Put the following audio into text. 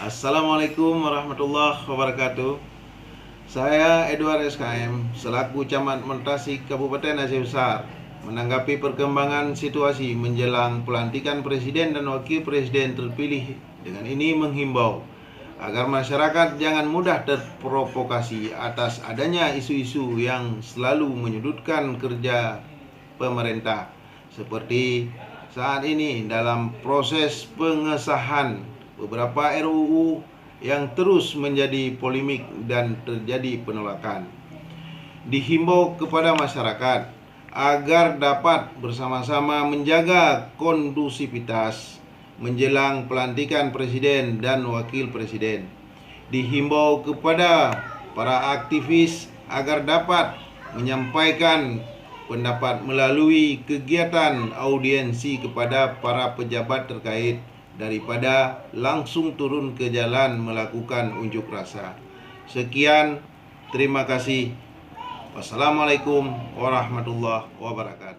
Assalamualaikum warahmatullahi wabarakatuh. Saya Edward SKM selaku Camat Meltasik Kabupaten Aceh Besar menanggapi perkembangan situasi menjelang pelantikan Presiden dan Wakil Presiden terpilih. Dengan ini menghimbau agar masyarakat jangan mudah terprovokasi atas adanya isu-isu yang selalu menyudutkan kerja pemerintah, seperti saat ini dalam proses pengesahan beberapa RUU yang terus menjadi polemik dan terjadi penolakan. Dihimbau kepada masyarakat agar dapat bersama-sama menjaga kondusivitas menjelang pelantikan Presiden dan Wakil Presiden. Dihimbau kepada para aktivis agar dapat menyampaikan pendapat melalui kegiatan audiensi kepada para pejabat terkait daripada langsung turun ke jalan melakukan unjuk rasa. Sekian, terima kasih. Wassalamualaikum warahmatullahi wabarakatuh.